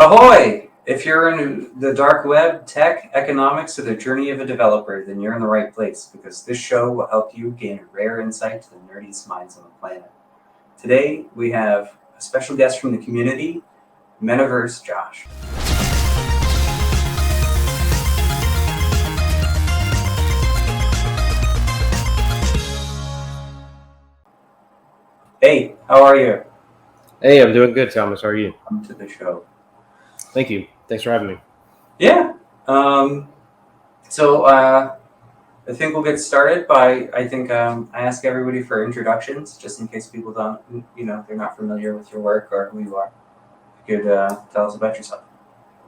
Ahoy! If you're in the dark web, tech, economics, or the journey of a developer, then you're in the right place because this show will help you gain a rare insight to the nerdiest minds on the planet. Today, we have a special guest from the community, Metaverse Josh. Hey, how are you? Hey, I'm doing good, Thomas. How are you? Welcome to the show. Thank you. Thanks for having me. Yeah. So I think we'll get started by, I ask everybody for introductions, just in case people don't, they're not familiar with your work or who you are. If you could tell us about yourself.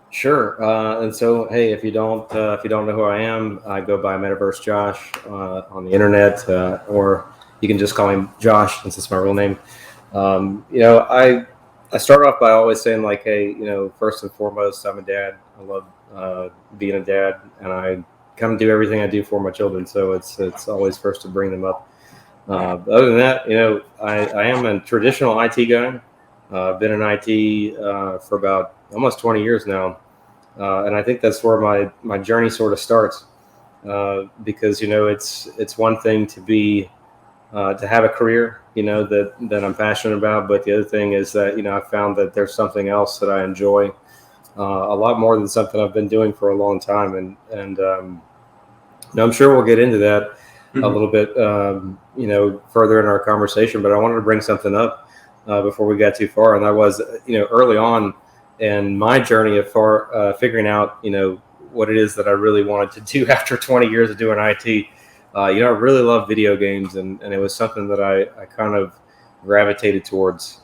Sure. And so, hey, if you don't know who I am, I go by Metaverse Josh on the internet, or you can just call me Josh since it's my real name. I start off by always saying like, hey, first and foremost, I'm a dad. I love being a dad, and I kind of do everything I do for my children. So it's always first to bring them up. Other than that, I am a traditional IT guy. I've been in IT for about almost 20 years now, and I think that's where my journey sort of starts. Because it's one thing to be to have a career, that I'm passionate about. But the other thing is that, I found that there's something else that I enjoy a lot more than something I've been doing for a long time. And I'm sure we'll get into that a little bit, further in our conversation. But I wanted to bring something up before we got too far. And that was, early on in my journey of figuring out, what it is that I really wanted to do after 20 years of doing IT. I really love video games, and it was something that I kind of gravitated towards,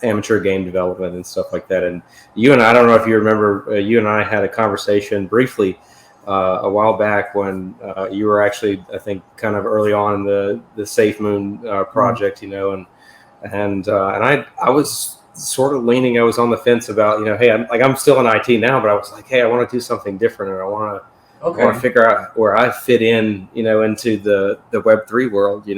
amateur game development and stuff like that. And you and I don't know if you remember, you and I had a conversation briefly a while back when you were actually, I think, kind of early on in the Safe Moon project, and I was sort of leaning, I was on the fence about, hey, I'm still in IT now, but I was like, hey, I want to do something different, and I want to figure out where I fit in, into the Web3 world,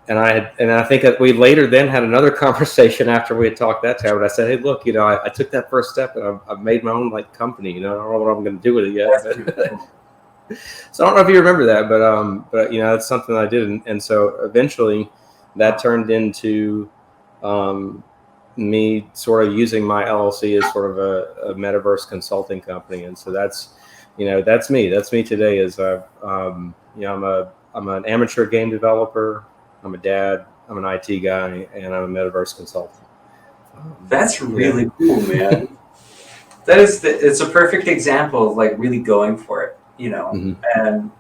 and I think that we later then had another conversation after we had talked that time. And I said, hey, look, I took that first step, and I've made my own company. I don't know what I'm going to do with it yet. So I don't know if you remember that, but that's something I did, and so eventually that turned into me sort of using my LLC as sort of a metaverse consulting company. And so that's me. That's me today. Is I'm an amateur game developer. I'm a dad. I'm an IT guy, and I'm a metaverse consultant. That's really cool, man. It's a perfect example of really going for it, And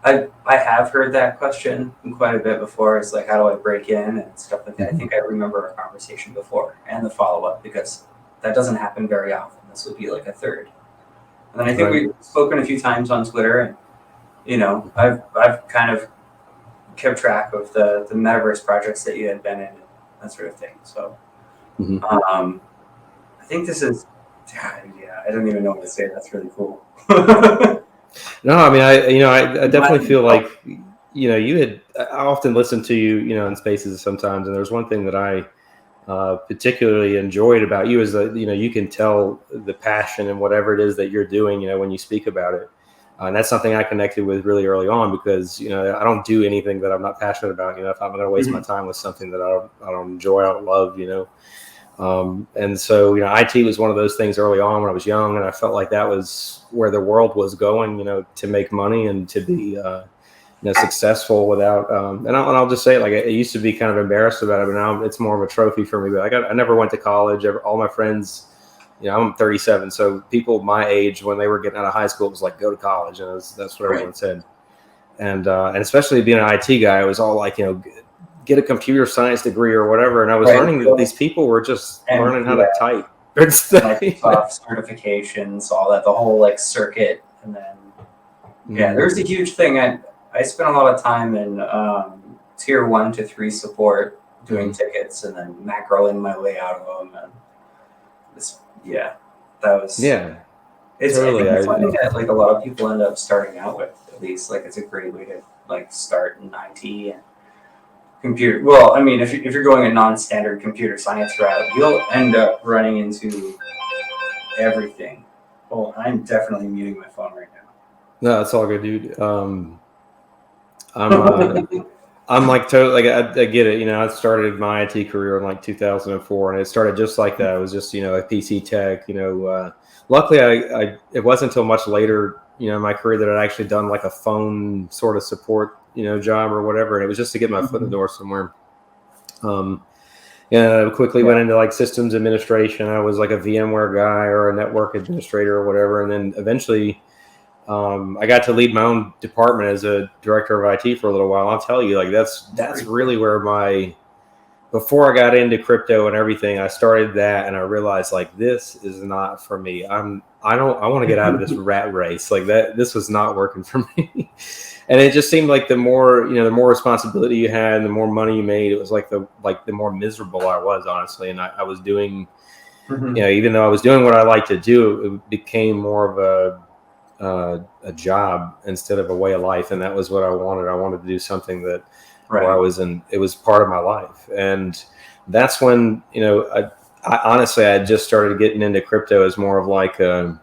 I have heard that question quite a bit before. It's like, how do I break in and stuff like that. I think I remember our conversation before and the follow-up, because that doesn't happen very often. This would be a third. And then I think we've spoken a few times on Twitter, and I've kind of kept track of the metaverse projects that you had been in and that sort of thing. So I think this is, I don't even know what to say. That's really cool. No, I mean, I definitely feel like, I often listen to you, in spaces sometimes. And there's one thing that I particularly enjoyed about you is that, you can tell the passion and whatever it is that you're doing, when you speak about it. And that's something I connected with really early on, because, I don't do anything that I'm not passionate about. If I'm going to waste my time with something that I don't enjoy, I don't love, and so, IT was one of those things early on when I was young, and I felt like that was where the world was going, to make money and to be, successful without, and I'll just say, I used to be kind of embarrassed about it, but now it's more of a trophy for me. But I never went to college. All my friends, I'm 37. So people my age, when they were getting out of high school, it was like, go to college. And that's what everyone said. And especially being an IT guy, I was all like, get a computer science degree or whatever. And I was learning that these people were just learning how to type. Microsoft certifications, all that, the whole circuit. And then, there's a huge thing. I spent a lot of time in tier 1 to 3 support doing tickets, and then macroing my way out of them. And that was It's totally. It's something that a lot of people end up starting out with. At least it's a great way to start in IT. computer. Well, I mean, if you're going a non-standard computer science route, you'll end up running into everything. Oh, I'm definitely muting my phone right now. No, it's all good, dude. I'm like totally like I get it. I started my IT career in like 2004, and it started just like that. It was just a PC tech. Luckily, it wasn't until much later in my career that I'd actually done like a phone sort of support job or whatever, and it was just to get my foot in the door somewhere. I quickly went into like systems administration. I was like a VMware guy or a network administrator or whatever, and then eventually. I got to lead my own department as a director of IT for a little while. I'll tell you, like that's really where before I got into crypto and everything, I started that and I realized like this is not for me. I want to get out of this rat race. Like this was not working for me. And it just seemed like the more responsibility you had, the more money you made, it was like the more miserable I was, honestly. And I was doing, even though I was doing what I like to do, it became more of a job instead of a way of life, and that was what I wanted. I wanted to do something that where I was it was part of my life, and that's when I honestly I just started getting into crypto as more of like an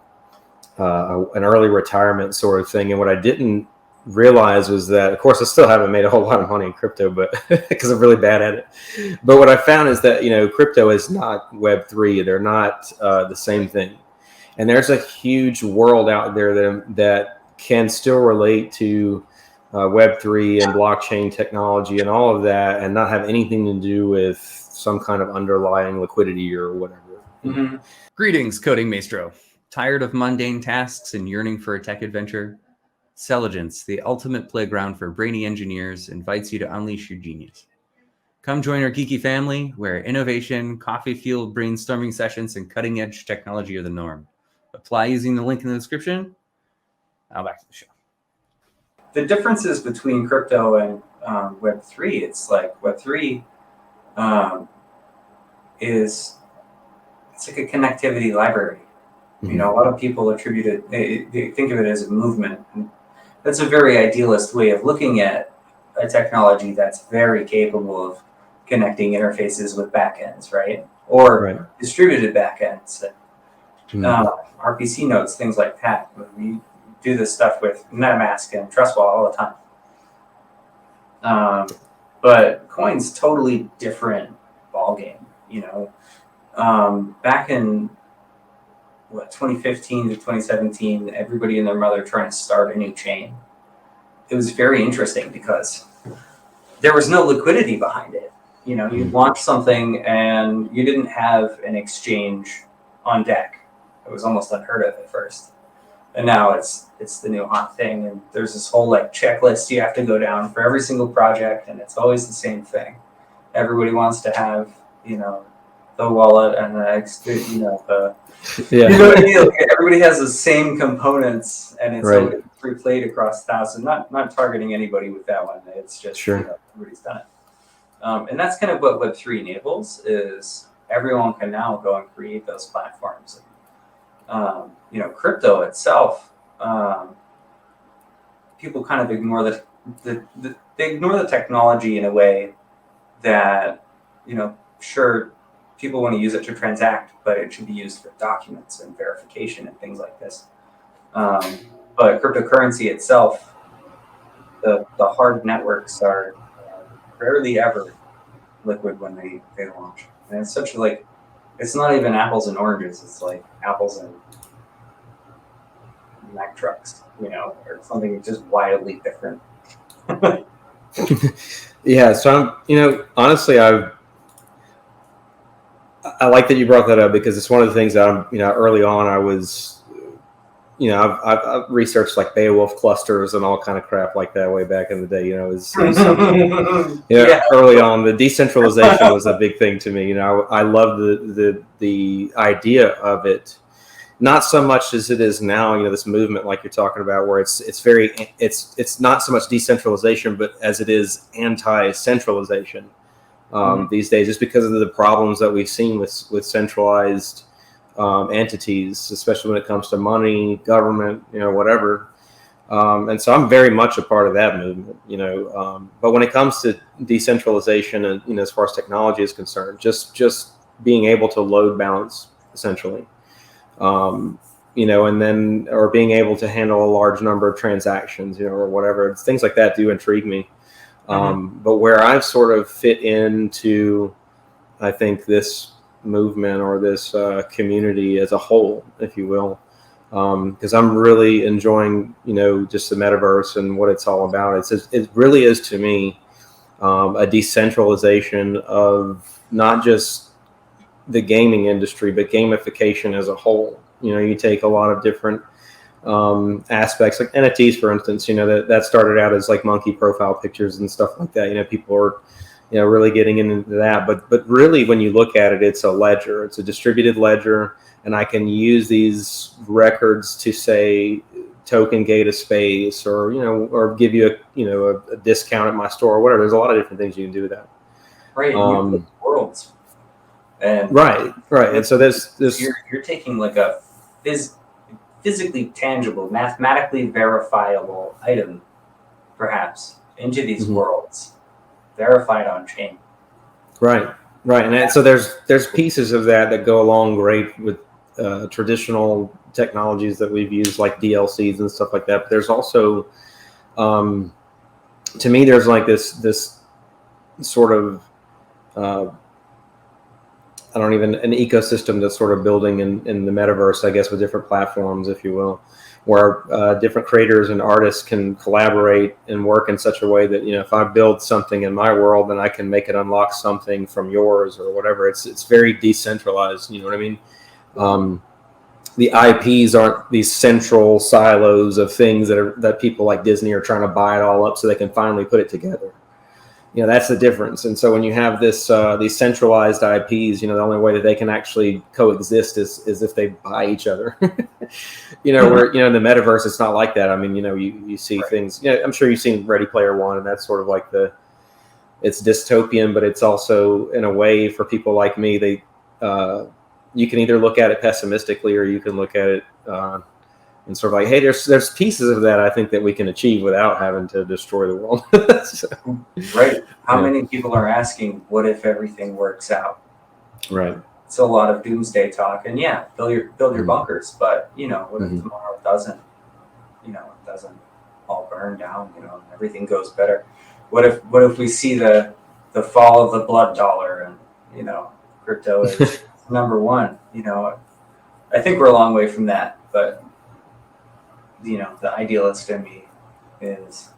early retirement sort of thing. And what I didn't realize was that, of course, I still haven't made a whole lot of money in crypto, but because I'm really bad at it. But what I found is that crypto is not Web3. They're not the same thing. And there's a huge world out there that can still relate to Web3 and blockchain technology and all of that, and not have anything to do with some kind of underlying liquidity or whatever. Mm-hmm. Greetings, Coding Maestro. Tired of mundane tasks and yearning for a tech adventure? Celligence, the ultimate playground for brainy engineers, invites you to unleash your genius. Come join our geeky family, where innovation, coffee-fueled brainstorming sessions, and cutting-edge technology are the norm. Apply using the link in the description. Now back to the show. The differences between crypto and Web3, it's like Web3 it's like a connectivity library. Mm-hmm. A lot of people attribute it, they think of it as a movement. And that's a very idealist way of looking at a technology that's very capable of connecting interfaces with backends, right? Or distributed backends. RPC nodes, things like that. We do this stuff with MetaMask and TrustWall all the time. But coin's totally different ballgame. Back in 2015 to 2017, everybody and their mother trying to start a new chain. It was very interesting because there was no liquidity behind it. You'd launch something and you didn't have an exchange on deck. It was almost unheard of at first. And now it's the new hot thing. And there's this whole checklist you have to go down for every single project. And it's always the same thing. Everybody wants to have, the wallet and everybody has the same components and it's always replayed across thousands. Not targeting anybody with that one. It's just, everybody's done it. And that's kind of what Web3 enables is everyone can now go and create those platforms. Crypto itself, people kind of ignore they ignore the technology in a way that, sure, people want to use it to transact, but it should be used for documents and verification and things like this. But cryptocurrency itself, the hard networks are rarely ever liquid when they launch. And it's such it's not even apples and oranges. It's like apples and Mack trucks, or something just wildly different. Yeah. So honestly, I like that you brought that up because it's one of the things that early on I was, I've researched like Beowulf clusters and all kind of crap like that way back in the day. Early on, the decentralization was a big thing to me. I love the idea of it, not so much as it is now. This movement like you're talking about, where it's not so much decentralization, but as it is anti-centralization. These days, just because of the problems that we've seen with centralized entities, especially when it comes to money, government, whatever. And so I'm very much a part of that movement, but when it comes to decentralization and, as far as technology is concerned, just being able to load balance essentially, and then, or being able to handle a large number of transactions, or whatever, things like that do intrigue me. But where I've sort of fit into, I think, this movement or this community as a whole, if you will, because I'm really enjoying, just the metaverse and what it's all about. It really is, to me, a decentralization of not just the gaming industry, but gamification as a whole. You take a lot of different aspects, like NFTs, for instance, that started out as like monkey profile pictures and stuff like that. People are, really getting into that. But really, when you look at it, it's a ledger. It's a distributed ledger. And I can use these records to, say, token gate a space, or or give you a discount at my store or whatever. There's a lot of different things you can do with that. Right. Worlds. And right. And so there's you're taking like a physically tangible, mathematically verifiable item, perhaps, into these worlds, verified on chain. Right. And so there's pieces of that go along great with traditional technologies that we've used, like DLCs and stuff like that. But there's also, to me, there's like this sort of an ecosystem that's sort of building in the metaverse, I guess, with different platforms, if you will, where different creators and artists can collaborate and work in such a way that, if I build something in my world, then I can make it unlock something from yours or whatever. It's very decentralized. You know what I mean? The IPs aren't these central silos of things that people like Disney are trying to buy it all up so they can finally put it together. That's the difference. And so when you have these centralized IPs, the only way that they can actually coexist is if they buy each other. Where, in the metaverse, it's not like that. I mean, you see things, I'm sure you've seen Ready Player One, and that's sort of like it's dystopian, but it's also, in a way, for people like me, you can either look at it pessimistically, or you can look at it and sort of like, hey, there's pieces of that I think that we can achieve without having to destroy the world. So, right. How many people are asking, what if everything works out? Right. It's a lot of doomsday talk, and build your bunkers, but what if tomorrow it doesn't all burn down, everything goes better? What if we see the fall of the blood dollar, and crypto is number one? I think we're a long way from that, but the idealist in me is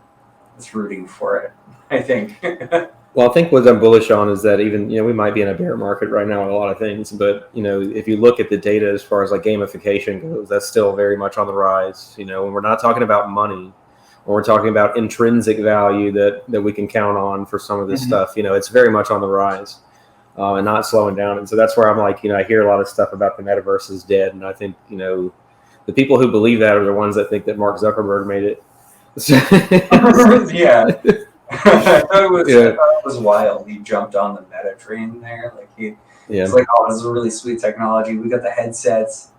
rooting for it, I think. Well, I think what I'm bullish on is that even, we might be in a bear market right now on a lot of things, but, if you look at the data as far as like gamification goes, that's still very much on the rise. When we're not talking about money, when we're talking about intrinsic value that we can count on for some of this stuff, it's very much on the rise and not slowing down. And so that's where I'm like, I hear a lot of stuff about the metaverse is dead. And I think, the people who believe that are the ones that think that Mark Zuckerberg made it. Yeah. I thought it was wild. He jumped on the meta train there. Like it's like, oh, this is a really sweet technology. We got the headsets.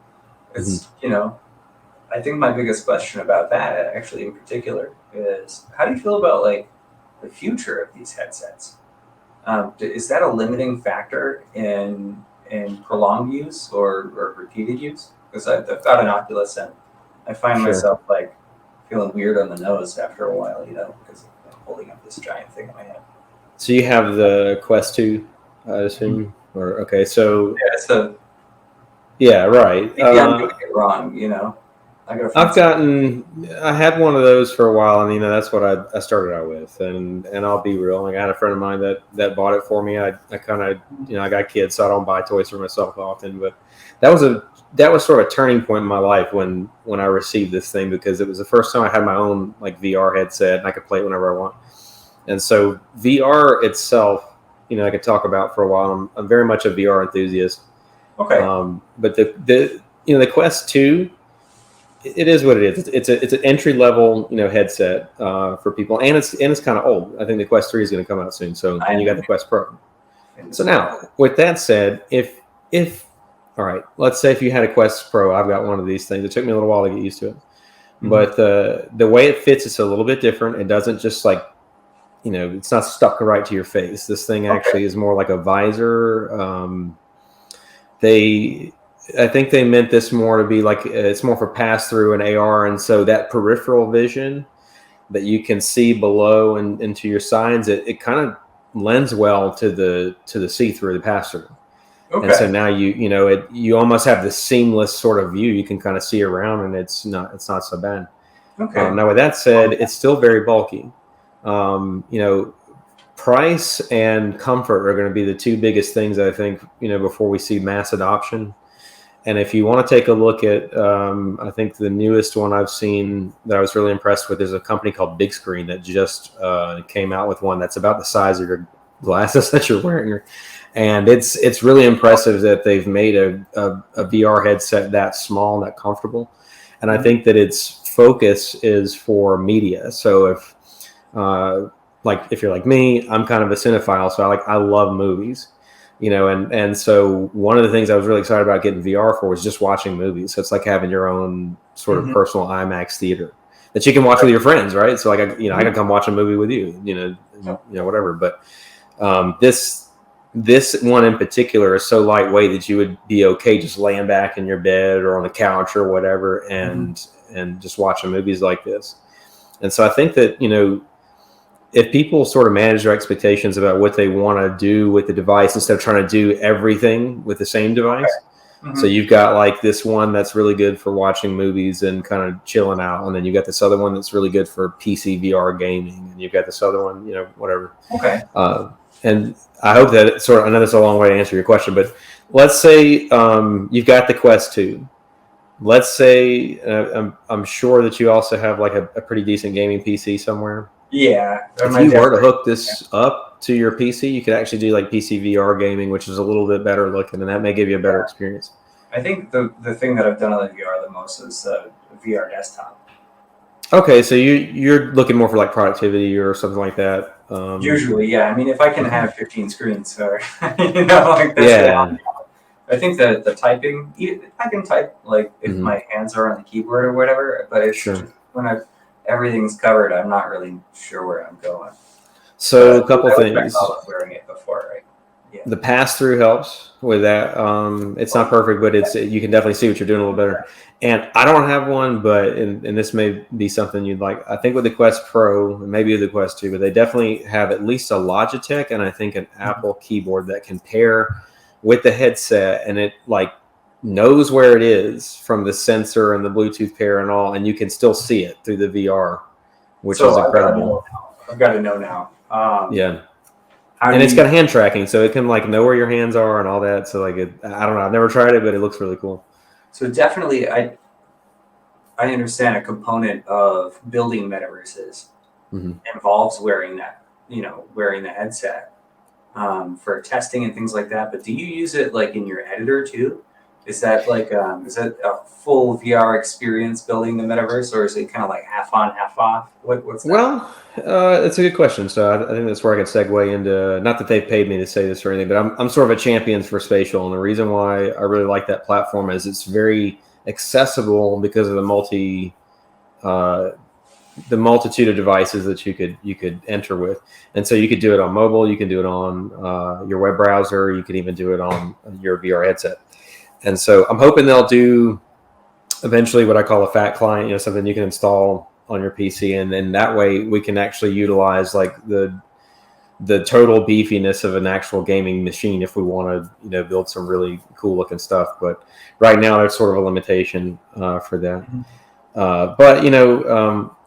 It's I think my biggest question about that, actually, in particular, is how do you feel about like the future of these headsets? Is that a limiting factor in prolonged use or repeated use? Because I've got an Oculus, and I find myself like feeling weird on the nose after a while, because I'm holding up this giant thing in my head. So you have the Quest 2, I assume? Or okay, so right. Maybe I'm doing it wrong, I had one of those for a while, and that's what I started out with, and I'll be real. Like, I had a friend of mine that bought it for me. I kind of I got kids, so I don't buy toys for myself often, but that was sort of a turning point in my life when I received this thing, because it was the first time I had my own like VR headset, and I could play it whenever I want. And so VR itself, I could talk about for a while. I'm very much a VR enthusiast. Okay. But the Quest 2. It is what it is. It's an entry level, headset for people, and it's kind of old. I think the Quest 3 is going to come out soon. So and you got the Quest Pro. So now, with that said, if all right, let's say if you had a Quest Pro, I've got one of these things. It took me a little while to get used to it. but the way it fits, it's a little bit different. It doesn't just like, it's not stuck right to your face. This thing actually is more like a visor. I think they meant this more to be like, it's more for pass through and AR. And so that peripheral vision that you can see below and into your signs, it kind of lends well to the see through, the pass through. And so now you almost have this seamless sort of view. You can kind of see around, and it's not so bad. Now with that said, it's still very bulky. Price and comfort are going to be the two biggest things, I think, before we see mass adoption. And if you want to take a look at, I think the newest one I've seen that I was really impressed with is a company called Big Screen that just came out with one that's about the size of your glasses that you're wearing. And it's really impressive that they've made a VR headset that small, that comfortable. And I think that its focus is for media. So if you're like me, I'm kind of a cinephile, so I love movies. And so one of the things I was really excited about getting VR for was just watching movies. So it's like having your own sort of personal IMAX theater that you can watch with your friends, right? So like, I can come watch a movie with you, whatever. But this one in particular is so lightweight that you would be okay just laying back in your bed or on the couch or whatever and just watching movies like this. And so I think that, if people sort of manage their expectations about what they want to do with the device instead of trying to do everything with the same device. So you've got like this one that's really good for watching movies and kind of chilling out. And then you've got this other one that's really good for PC VR gaming. And you've got this other one, whatever. And I hope that I know that's a long way to answer your question, but let's say you've got the Quest 2. Let's say I'm sure that you also have like a pretty decent gaming PC somewhere. Yeah. If you were to hook this up to your PC, you could actually do like PC VR gaming, which is a little bit better looking, and that may give you a better experience. I think the thing that I've done on the VR the most is VR desktop. Okay, so you're looking more for like productivity or something like that. Usually, yeah. I mean, if I can have 15 screens, or like that's I think that the typing, I can type like if my hands are on the keyboard or whatever, but it's just when everything's covered, I'm not really sure where I'm going. So a couple things. I was wearing it before, right? Yeah. The pass through helps with that. It's not perfect, but you can definitely see what you're doing a little better. And I don't have one, but and this may be something you'd like. I think with the Quest Pro, and maybe with the Quest 2, but they definitely have at least a Logitech and I think an Apple keyboard that can pair with the headset, and it like knows where it is from the sensor and the Bluetooth pair and all, and you can still see it through the VR, which is incredible. I've got to know now. And it's got hand tracking, so it can like know where your hands are and all that. So like, I don't know, I've never tried it, but it looks really cool. So definitely, I understand a component of building metaverses involves wearing that, wearing the headset for testing and things like that. But do you use it like in your editor too? Is that like is that a full VR experience building the metaverse, or is it kind of like half on, half off? What's that? Well, it's a good question. So I think that's where I can segue into, not that they've paid me to say this or anything, but I'm sort of a champion for spatial, and the reason why I really like that platform is it's very accessible because of the multitude of devices that you could enter with. And so you could do it on mobile, you can do it on your web browser, you can even do it on your VR headset. And so I'm hoping they'll do eventually what I call a fat client, something you can install on your PC, and then that way we can actually utilize like the total beefiness of an actual gaming machine if we want to build some really cool looking stuff. But right now there's sort of a limitation for that. But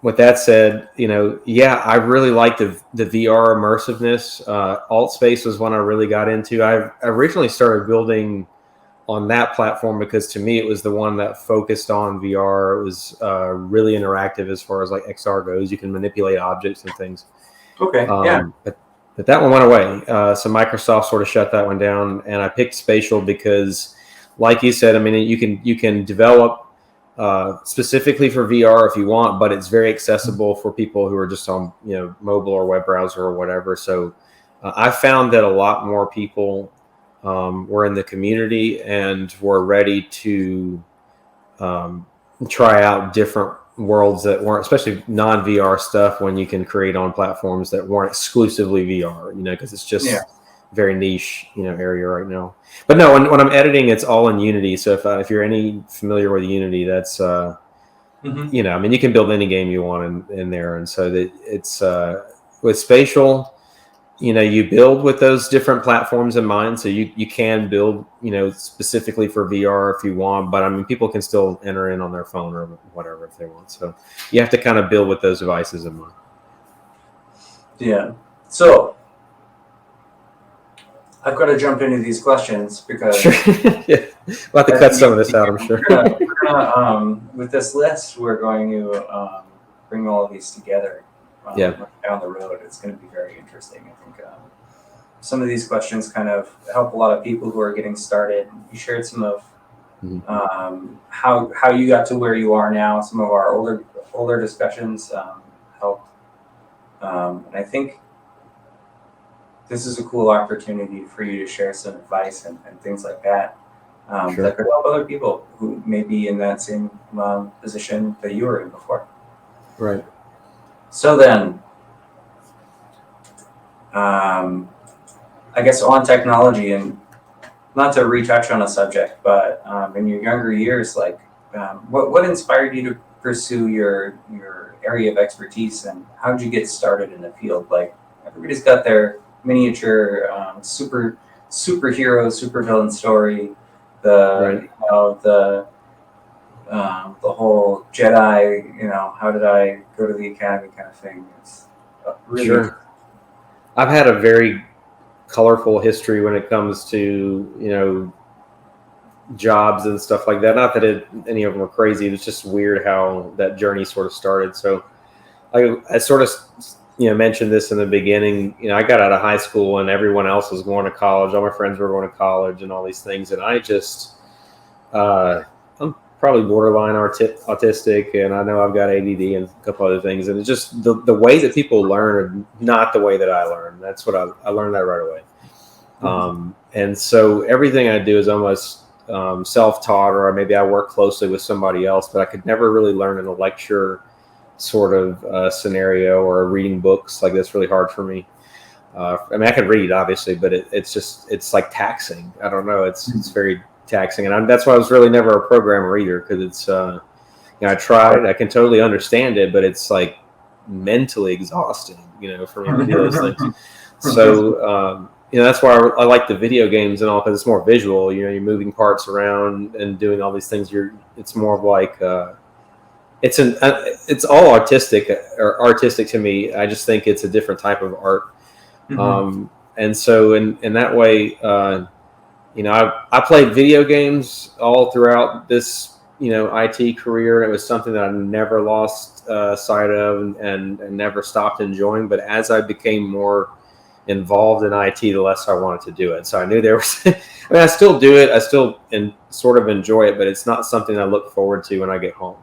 with that said, I really like the VR immersiveness. Altspace was one I really got into. I originally started building on that platform because to me it was the one that focused on VR. It was really interactive as far as like XR goes. You can manipulate objects and things. Okay. But that one went away. So Microsoft sort of shut that one down, and I picked Spatial because, like you said, I mean you can develop specifically for VR if you want, but it's very accessible for people who are just on mobile or web browser or whatever. So I found that a lot more people were in the community and were ready to try out different worlds that weren't, especially non-VR stuff, when you can create on platforms that weren't exclusively VR, because it's just very niche, area right now. But no, when I'm editing, it's all in Unity. So if you're any familiar with Unity, that's, you can build any game you want in there. And so that it's, with spatial, you build with those different platforms in mind. So you can build, specifically for VR if you want, but people can still enter in on their phone or whatever if they want. So you have to kind of build with those devices in mind. Yeah. So I've got to jump into these questions because sure. Yeah. We'll have to cut some of this out, I'm sure. We're gonna, with this list, we're going to bring all of these together. Down the road, it's going to be very interesting. I think some of these questions kind of help a lot of people who are getting started. You shared some of how you got to where you are now. Some of our older discussions helped, and I think this is a cool opportunity for you to share some advice and things like that that could help other people who may be in that same position that you were in before. Right. So then, I guess on technology, and not to retouch on a subject, but in your younger years, what inspired you to pursue your area of expertise, and how did you get started in the field? Like, everybody's got their miniature superhero, supervillain story, the whole Jedi, how did I go to the academy kind of thing. It's really sure. I've had a very colorful history when it comes to, jobs and stuff like that. Not that any of them were crazy. It's just weird how that journey sort of started. So I sort of, mentioned this in the beginning. I got out of high school and everyone else was going to college. All my friends were going to college and all these things. And I just, I'm probably borderline autistic, and I know I've got ADD and a couple other things. And it's just the way that people learn are not the way that I learn. That's what I learned that right away. And so everything I do is almost self-taught, or maybe I work closely with somebody else, but I could never really learn in a lecture sort of scenario or reading books. Like, that's really hard for me. I can read, obviously, but it's like taxing. I don't know. It's very taxing, and that's why I was really never a programmer either, because it's I tried. I can totally understand it, but it's like mentally exhausting, for me to do those things. So that's why I like the video games and all, because it's more visual. You're moving parts around and doing all these things. It's more of like it's all artistic to me. I just think it's a different type of art. And so in that way, I played video games all throughout this, IT career. It was something that I never lost sight of and never stopped enjoying. But as I became more involved in IT, the less I wanted to do it. So I knew there was, I still do it. I still sort of enjoy it, but it's not something I look forward to when I get home.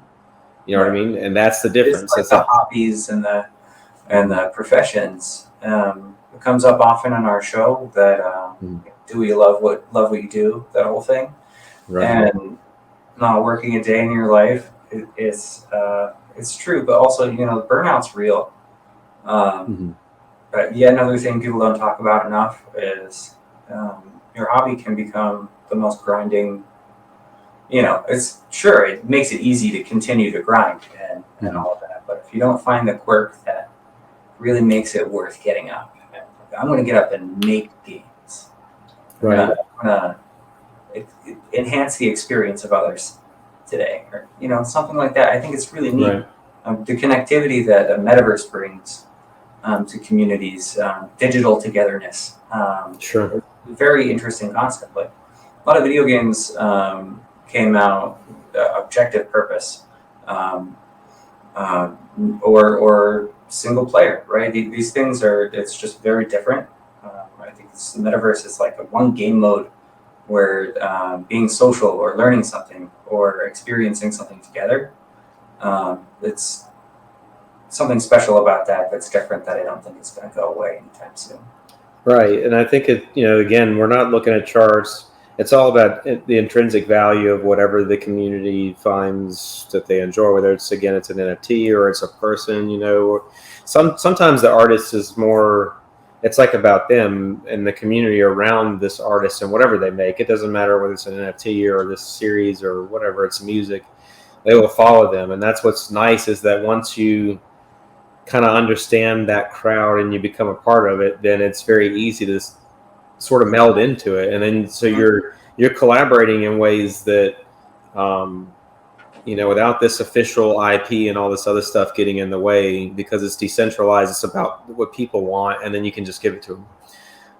You know what I mean? And that's the difference. It's like the hobbies and the professions. It comes up often on our show that do we love what you do? That whole thing, right? And not working a day in your life, it's true, but also burnout's real. But another thing people don't talk about enough is your hobby can become the most grinding. It makes it easy to continue to grind and all of that. But if you don't find the quirk that really makes it worth getting up, I'm going to get up and make games. Right. I'm going to enhance the experience of others today, or something like that. I think it's really neat. Right. The connectivity that a metaverse brings to communities, digital togetherness. Sure. Very interesting concept. Like, a lot of video games came out objective purpose, or single player, right? These things it's just very different. I think the metaverse is like a one game mode where being social or learning something or experiencing something together, it's something special about that's different, that I don't think it's going to go away anytime soon. Right. And I think again, we're not looking at charts. it's all about the intrinsic value of whatever the community finds that they enjoy, whether it's an NFT or it's a person, sometimes the artist is more, it's like about them and the community around this artist and whatever they make. It doesn't matter whether it's an NFT or this series or whatever, it's music, they will follow them. And that's what's nice, is that once you kind of understand that crowd and you become a part of it, then it's very easy to sort of meld into it. And then so you're collaborating in ways that without this official IP and all this other stuff getting in the way, because it's decentralized, it's about what people want, and then you can just give it to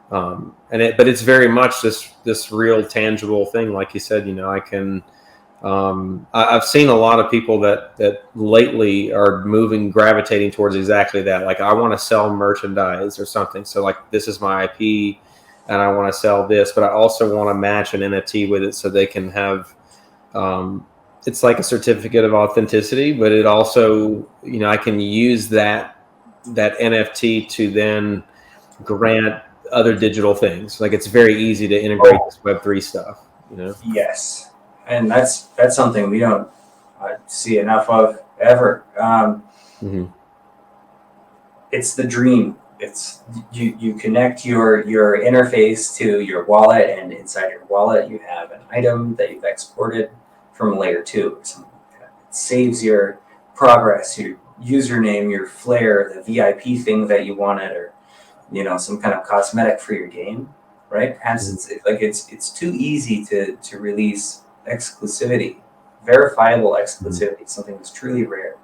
them. But it's very much this real tangible thing, like you said. I can I've seen a lot of people that lately are gravitating towards exactly that. Like, I want to sell merchandise or something, so like, this is my IP and I want to sell this, but I also want to match an NFT with it so they can have it's like a certificate of authenticity, but it also, I can use that NFT to then grant other digital things. Like, it's very easy to integrate this Web3 stuff, Yes. And that's something we don't see enough of ever. It's the dream. It's you connect your interface to your wallet, and inside your wallet you have an item that you've exported from layer 2. It saves your progress, your username, your flair, the VIP thing that you wanted, or some kind of cosmetic for your game, right? It's too easy to release exclusivity, verifiable exclusivity, something that's truly rare.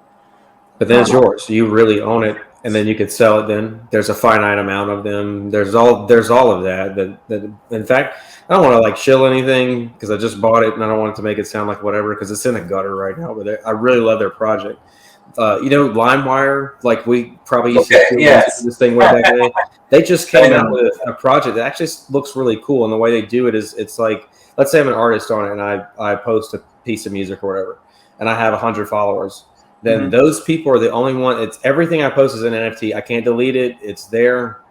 But then it's yours. You really own it, and then you could sell it. Then there's a finite amount of them. There's all of that. That in fact, I don't want to shill anything because I just bought it, and I don't want it to make it sound like whatever, because it's in the gutter right now. But I really love their project. LimeWire, like we probably used to do this thing way back then. They just came out with a project that actually looks really cool, and the way they do it is, it's like, let's say I'm an artist on it, and I post a piece of music or whatever, and I have 100 followers. Then those people are the only one. It's everything I post is an NFT. I can't delete it. It's there.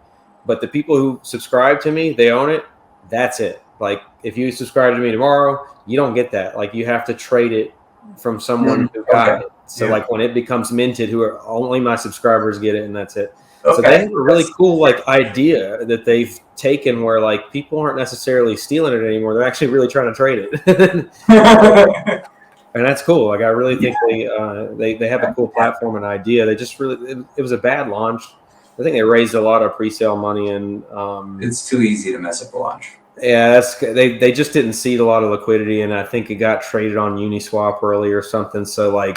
But the people who subscribe to me, they own it. That's it. Like, if you subscribe to me tomorrow, you don't get that. Like, you have to trade it from someone who got it. So like, when it becomes minted, only my subscribers get it, and that's it. So they have a really cool idea that they've taken, where people aren't necessarily stealing it anymore. They're actually really trying to trade it. And that's cool. Like, I really think they have a cool platform and idea. They just really, it was a bad launch. I think they raised a lot of pre-sale money, and it's too easy to mess up a launch. Yeah, they just didn't seed a lot of liquidity, and I think it got traded on Uniswap early or something. So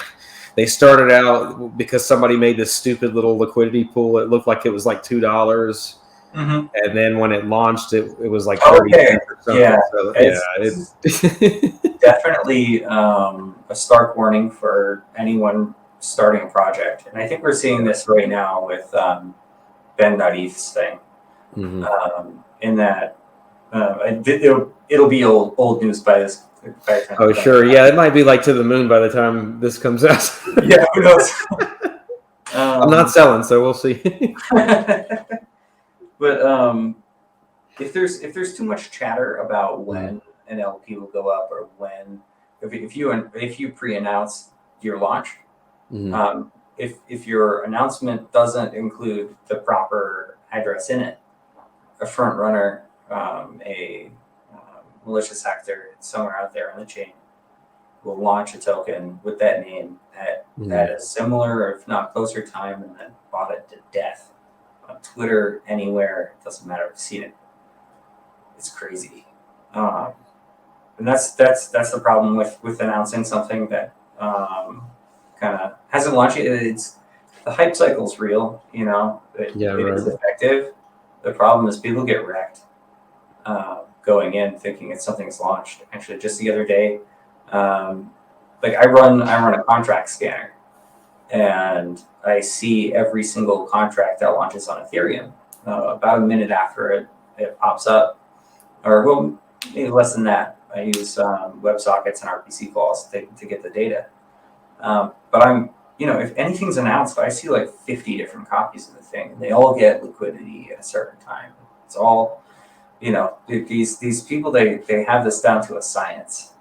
they started out because somebody made this stupid little liquidity pool. It looked like it was like $2. And then when it launched, it was like 30 cents or something. Yeah, so, it's definitely a stark warning for anyone starting a project. And I think we're seeing this right now with Ben.eth's thing. In that it'll be old news by this. Oh, sure. Yeah, it might be to the moon by the time this comes out. Yeah, who knows? I'm not selling, so we'll see. But if there's too much chatter about when an LP will go up, or if you pre-announce your launch, if your announcement doesn't include the proper address in it, a front runner, a malicious actor somewhere out there on the chain will launch a token with that name at a similar, or if not closer time, and then bought it to death. On Twitter, anywhere, it doesn't matter. I've seen it. It's crazy, and that's the problem with announcing something that kind of hasn't launched yet. It's the hype cycle's real, It is effective. The problem is people get wrecked going in thinking something's launched. Actually, just the other day, I run a contract scanner, and I see every single contract that launches on Ethereum about a minute after it pops up, or maybe less than that. I use WebSockets and RPC calls to get the data. But I'm, if anything's announced, I see 50 different copies of the thing, and they all get liquidity at a certain time. It's all you know, these people, they have this down to a science.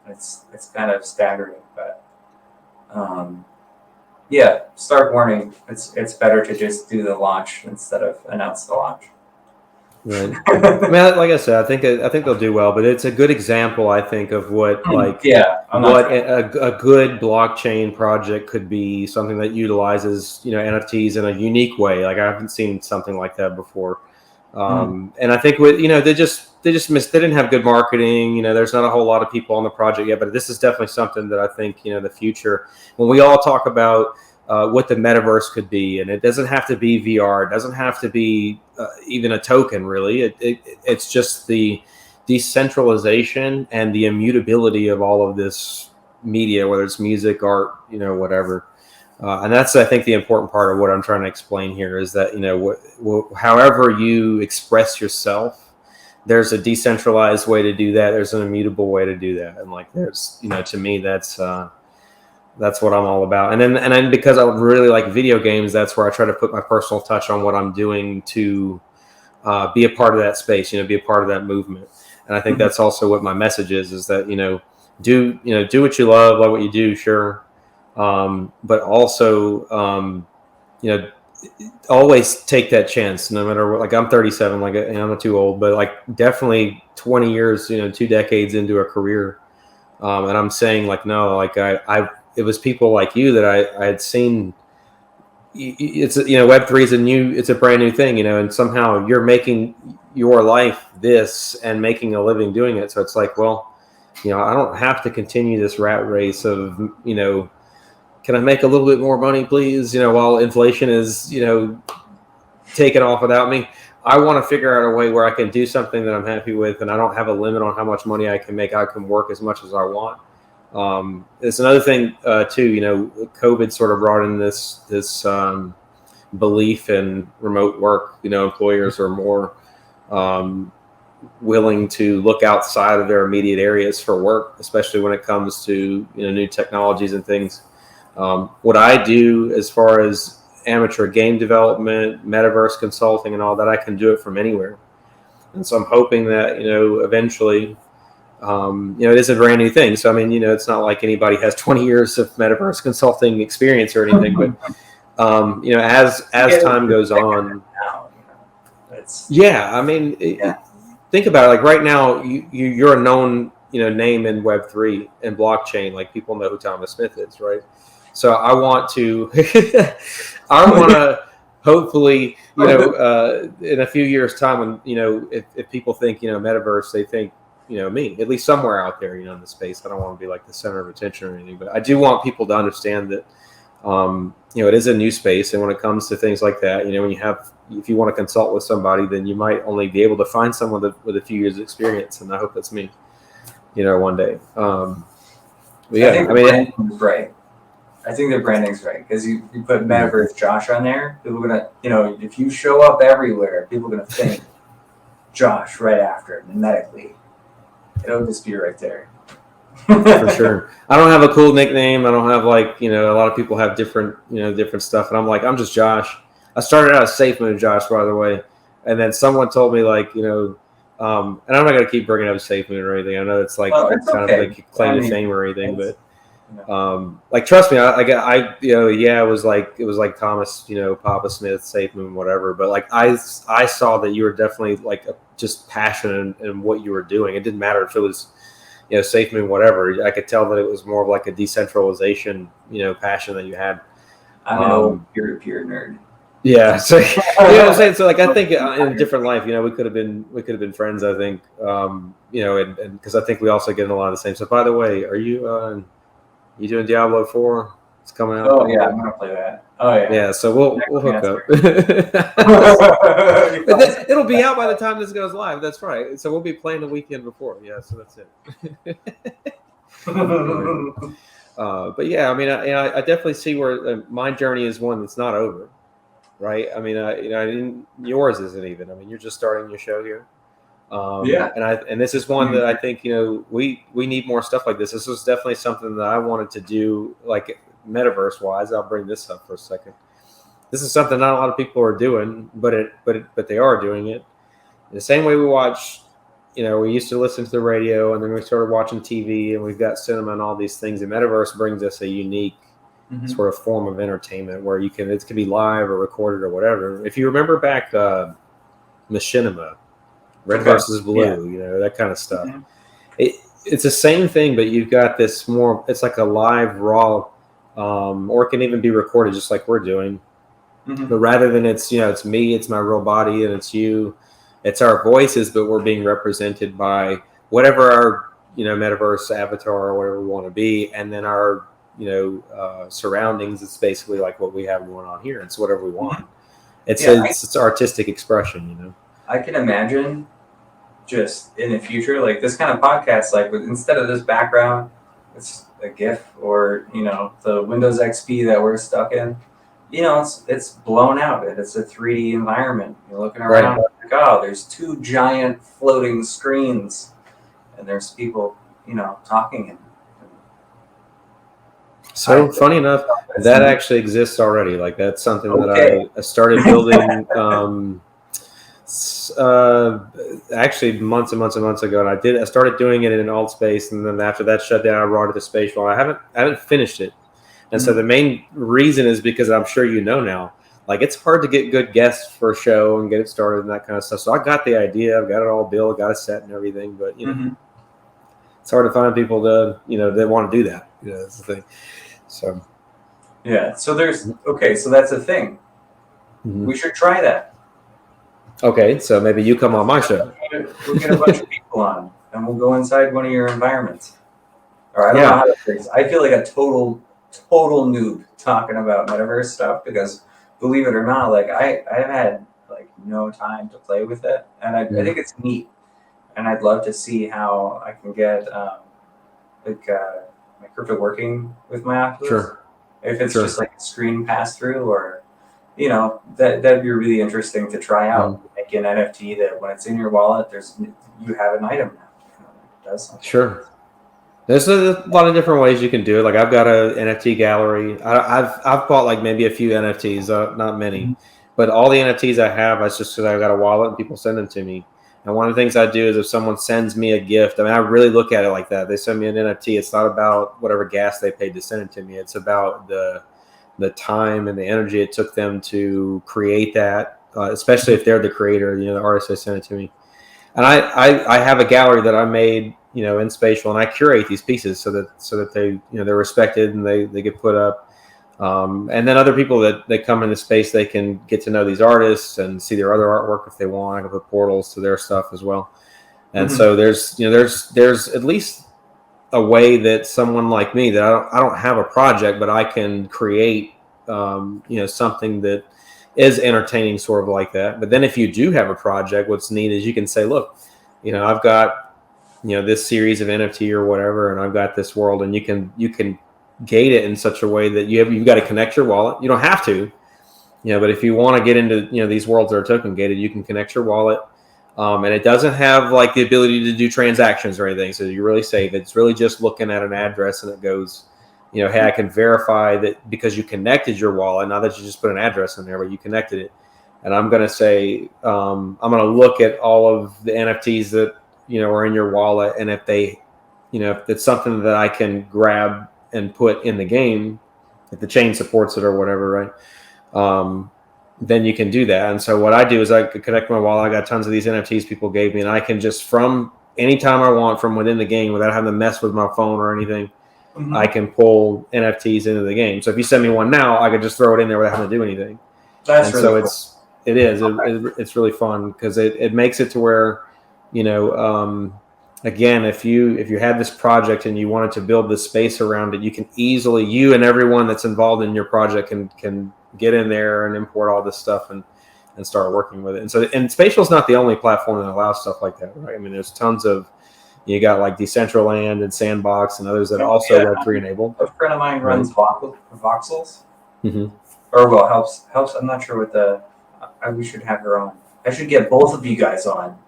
It's kind of staggering, but yeah, start warning. It's better to just do the launch instead of announce the launch. Right. I mean, like I said, I think they'll do well, but it's a good example, I think, of what like what a good blockchain project could be, something that utilizes, you know, NFTs in a unique way. Like I haven't seen something like that before. And I think with, you know, they didn't have good marketing. You know, there's not a whole lot of people on the project yet, but this is definitely something that I think, you know, the future, when we all talk about what the metaverse could be, and it doesn't have to be VR, it doesn't have to be even a token, really. It's just the decentralization and the immutability of all of this media, whether it's music, art, you know, whatever. And that's, I think, the important part of what I'm trying to explain here is that, you know, however you express yourself, there's a decentralized way to do that. There's an immutable way to do that. And like, there's, you know, to me, that's what I'm all about. And then because I really like video games, that's where I try to put my personal touch on what I'm doing to be a part of that space, you know, be a part of that movement. And I think that's also what my message is that, you know, do what you love what you do, sure. But also, you know, always take that chance, no matter what. Like I'm 37, like, and I'm not too old, but like definitely 20 years, you know, 2 decades into a career. And I'm saying like, no, like it was people like you that I had seen. It's, you know, Web3 it's a brand new thing, you know, and somehow you're making your life this and making a living doing it. So it's like, well, you know, I don't have to continue this rat race of, you know, can I make a little bit more money, please? You know, while inflation is, you know, taking off without me. I want to figure out a way where I can do something that I'm happy with, and I don't have a limit on how much money I can make. I can work as much as I want. It's another thing too. You know, COVID sort of brought in this belief in remote work. You know, employers are more willing to look outside of their immediate areas for work, especially when it comes to, you know, new technologies and things. What I do as far as amateur game development, metaverse consulting, and all that, I can do it from anywhere. And so I'm hoping that, you know, eventually, you know, it is a brand new thing. So, I mean, you know, it's not like anybody has 20 years of metaverse consulting experience or anything, but, you know, as time goes on, yeah, I mean, think about it. Like right now, you're a known, you know, name in Web3 and blockchain. Like people know who Thomas Smith is, right? So I want to hopefully, you know, in a few years' time, when, you know, if people think, you know, metaverse, they think, you know, me, at least somewhere out there, you know, in the space. I don't want to be like the center of attention or anything, but I do want people to understand that, you know, it is a new space. And when it comes to things like that, you know, if you want to consult with somebody, then you might only be able to find someone with a few years of experience. And I hope that's me, you know, one day. But yeah, I mean, right. I think their branding's right, because you put Metaverse Josh on there, people are gonna, you know, if you show up everywhere, people are gonna think Josh right after it, medically. It'll just be right there. For sure. I don't have a cool nickname. I don't have, like, you know, a lot of people have different, you know, different stuff, and I'm like, I'm just Josh. I started out as SafeMoon Josh, by the way, and then someone told me, like, you know, and I'm not gonna keep bringing up SafeMoon or anything. I know it's like it's kind of like claim to fame or anything, but. Like, trust me, I you know, yeah, it was like Thomas, you know, Papa Smith, SafeMoon, whatever. But like, I saw that you were definitely like just passionate in what you were doing. It didn't matter if it was, you know, SafeMoon, whatever. I could tell that it was more of like a decentralization, you know, passion that you had. I'm an old peer-to-peer nerd. Yeah, so you know what I'm saying. So like, I think in a different life, you know, we could have been friends. I think, you know, and because I think we also get in a lot of the same stuff. By the way, are you? You doing Diablo 4? It's coming out. Oh yeah, I'm gonna play that. Oh yeah. Yeah, so we'll hook up. It'll be out by the time this goes live. That's right. So we'll be playing the weekend before. Yeah, so that's it. But yeah, I mean, I definitely see where my journey is one that's not over, right? I mean, you know, yours isn't even. I mean, you're just starting your show here. Yeah, and this is one that I think, you know, we need more stuff like this. This was definitely something that I wanted to do, like metaverse wise. I'll bring this up for a second. This is something not a lot of people are doing, but they are doing it, The same way we watch, we used to listen to the radio, and then we started watching TV, and we've got cinema and all these things. The metaverse brings us a unique sort of form of entertainment where it can be live or recorded or whatever. If you remember back, Machinima, Red versus Blue, that kind of stuff. It's the same thing, but you've got this more. It's like a live, raw, or it can even be recorded, just like we're doing. But rather than it's me, it's my real body, and it's you. It's our voices, but we're being represented by whatever our metaverse avatar or whatever we want to be, and then our surroundings. It's basically like what we have going on here. It's whatever we want. It's artistic expression. I can imagine just in the future, like this kind of podcast, like instead of this background, it's a GIF or the Windows XP that we're stuck in. It's blown out and it's a 3D environment. You're looking around, like, oh, there's 2 giant floating screens, and there's people, talking. So funny enough, that actually exists already. Like that's something that I started building. Actually, months and months and months ago, and I started doing it in alt space, and then after that shut down, I brought it to spatial. I haven't finished it. And so the main reason is because I'm sure now, like it's hard to get good guests for a show and get it started and that kind of stuff. So I got the idea, I've got it all built, got it set and everything, but it's hard to find people to, that want to do that. That's the thing. So so so that's a thing. We should try that. Okay, so maybe you come on my show. We'll get a bunch of people on, and we'll go inside one of your environments. Or I don't know how to phrase. I feel like a total noob talking about metaverse stuff because, believe it or not, like I've had like no time to play with it, and I think it's neat, and I'd love to see how I can get my crypto working with my Oculus. Sure. If it's just like a screen pass through, or that'd be really interesting to try out. Make an NFT that when it's in your wallet, you have an item now. It does something. Sure. There's a lot of different ways you can do it. Like I've got a NFT gallery. I've bought like maybe a few NFTs, not many, but all the NFTs I have, it's just because I've got a wallet and people send them to me. And one of the things I do is if someone sends me a gift, I really look at it like that. They send me an NFT. It's not about whatever gas they paid to send it to me. It's about the time and the energy it took them to create that, especially if they're the creator, the artist, they sent it to me. And I have a gallery that I made, in spatial, and I curate these pieces so that they, they're respected and they get put up. And then other people that come into space, they can get to know these artists and see their other artwork if they want. I can put portals to their stuff as well. And so there's at least a way that someone like me that I don't have a project, but I can create, something that is entertaining, sort of like that. But then if you do have a project, what's neat is you can say, look, I've got, this series of NFT or whatever, and I've got this world, and you can gate it in such a way that you've got to connect your wallet. You don't have to, but if you want to get into, these worlds that are token gated, you can connect your wallet. And it doesn't have like the ability to do transactions or anything. So you're really safe. It's really just looking at an address and it goes, hey, I can verify that because you connected your wallet, not that you just put an address in there, but you connected it. And I'm going to say, I'm going to look at all of the NFTs that, are in your wallet. And if they, if it's something that I can grab and put in the game, if the chain supports it or whatever, right? Then you can do that. And so what I do is I could connect my wallet. I got tons of these NFTs people gave me, and I can just from anytime I want from within the game without having to mess with my phone or anything, I can pull NFTs into the game. So if you send me one now, I could just throw it in there without having to do anything. That's really cool. It's really fun because it makes it to where, again, if you had this project and you wanted to build this space around it, you can easily, you and everyone that's involved in your project can get in there and import all this stuff and start working with it. And Spatial is not the only platform that allows stuff like that, right? I mean, there's tons of, you got like Decentraland and Sandbox and others that also Web3 enabled. A friend of mine runs voxels. Or helps. I'm not sure what we should have her on. I should get both of you guys on.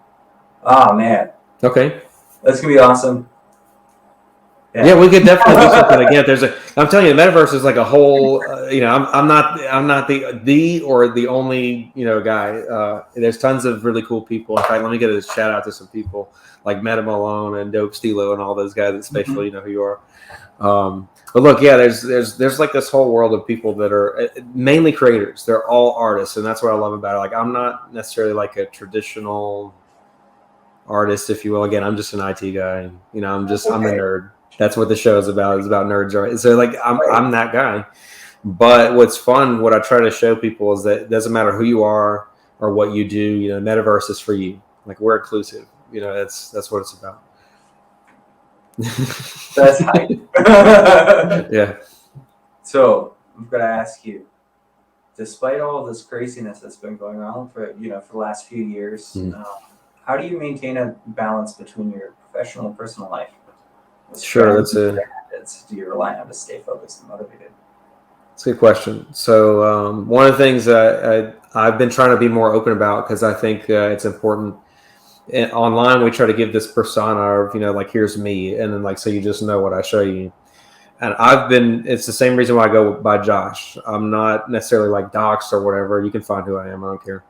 Oh man. Okay. That's gonna be awesome. Yeah, we could definitely do something like that. I'm telling you, the metaverse is like a whole. I'm not the or the only guy. There's tons of really cool people. In fact, let me get a shout out to some people like Meta Malone and Dope Stilo and all those guys at Spatial. You know who you are. But look, yeah, there's like this whole world of people that are mainly creators. They're all artists, and that's what I love about it. Like, I'm not necessarily like a traditional artist, if you will. Again, I'm just an IT guy. I'm the nerd. That's what the show is about. It's about nerds, right? So like, I'm that guy. But what's fun, what I try to show people is that it doesn't matter who you are or what you do. Metaverse is for you. Like, we're inclusive. That's what it's about. That's hype. Yeah. So I'm gonna ask you, despite all this craziness that's been going on for the last few years, how do you maintain a balance between your professional and personal life? Sure, do you rely on to stay focused and motivated? That's a good question. So one of the things I've been trying to be more open about, because I think it's important. Online, we try to give this persona of, like, here's me. And then, like, so you just know what I show you. And it's the same reason why I go by Josh. I'm not necessarily like doxed or whatever. You can find who I am. I don't care.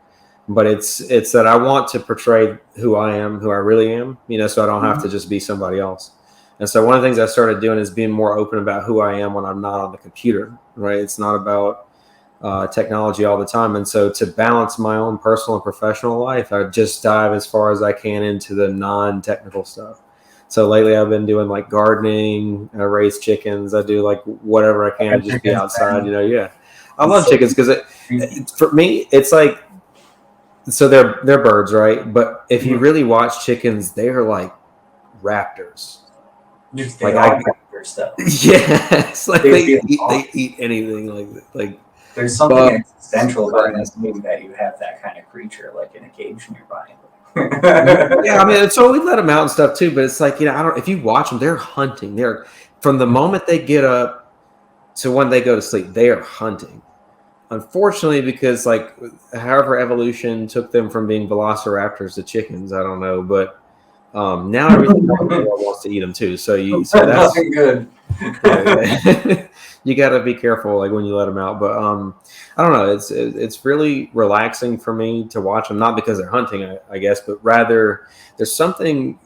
But it's that I want to portray who I am, who I really am, so I don't have to just be somebody else. And so one of the things I started doing is being more open about who I am when I'm not on the computer, right? It's not about technology all the time. And so to balance my own personal and professional life, I just dive as far as I can into the non-technical stuff. So lately I've been doing like gardening, I raise chickens, I do like whatever I can to just be outside, Yeah. I love chickens because for me, it's like, so they're birds, right? But if you really watch chickens, they are like raptors. Like raptor stuff. Yeah, it's like they eat anything. Like there's something existential about it, maybe that you have that kind of creature like in a cage nearby. Yeah, I mean, so we let them out and stuff too, but it's like, if you watch them, they're hunting. They're, from the moment they get up to when they go to sleep, they are hunting. Unfortunately, because like, however evolution took them from being velociraptors to chickens, I don't know, but now everything wants to eat them too. So that's good. You got to be careful, like, when you let them out. But I don't know. It's really relaxing for me to watch them, not because they're hunting, I guess, but rather there's something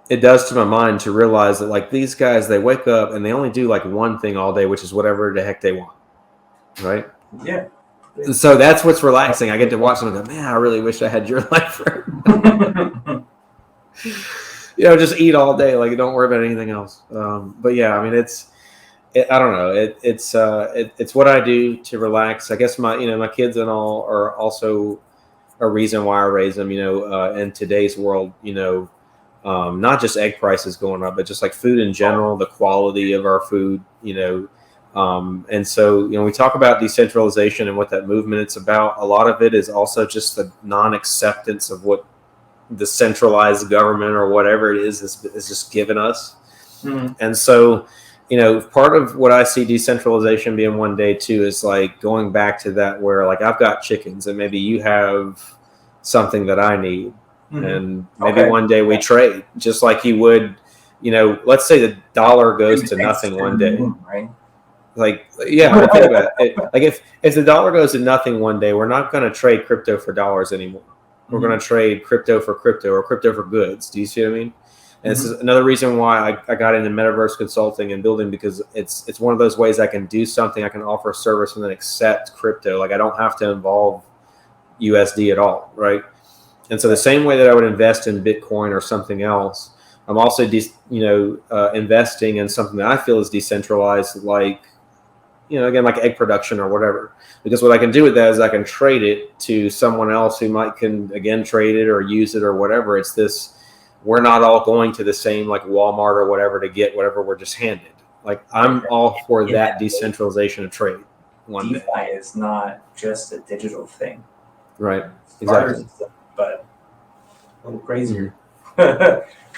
it does to my mind to realize that, like, these guys, they wake up and they only do like one thing all day, which is whatever the heck they want, right? Yeah. So that's what's relaxing. I get to watch them and go, man, I really wish I had your life right now. Just eat all day, like, don't worry about anything else. But yeah, I mean, I don't know. It's what I do to relax. I guess my kids and all are also a reason why I raise them. In today's world, not just egg prices going up, but just like food in general, the quality of our food. And so we talk about decentralization and what that movement it's about. A lot of it is also just the non-acceptance of what the centralized government or whatever it is just given us. And so part of what I see decentralization being one day too is like going back to that, where like I've got chickens and maybe you have something that I need, and maybe one day we trade, just like you would, let's say the dollar goes to nothing one day, right? Like, yeah, think about it. Like if the dollar goes to nothing one day, we're not going to trade crypto for dollars anymore. We're going to trade crypto for crypto, or crypto for goods. Do you see what I mean? And this is another reason why I got into metaverse consulting and building, because it's one of those ways I can do something, I can offer a service and then accept crypto. Like, I don't have to involve USD at all, right? And so the same way that I would invest in Bitcoin or something else, I'm also investing in something that I feel is decentralized, like, again, like egg production or whatever. Because what I can do with that is I can trade it to someone else who can again trade it or use it or whatever. It's this, we're not all going to the same like Walmart or whatever to get whatever we're just handed. Like, I'm all for that decentralization of trade. DeFi is not just a digital thing. Right. Exactly. But a little crazier.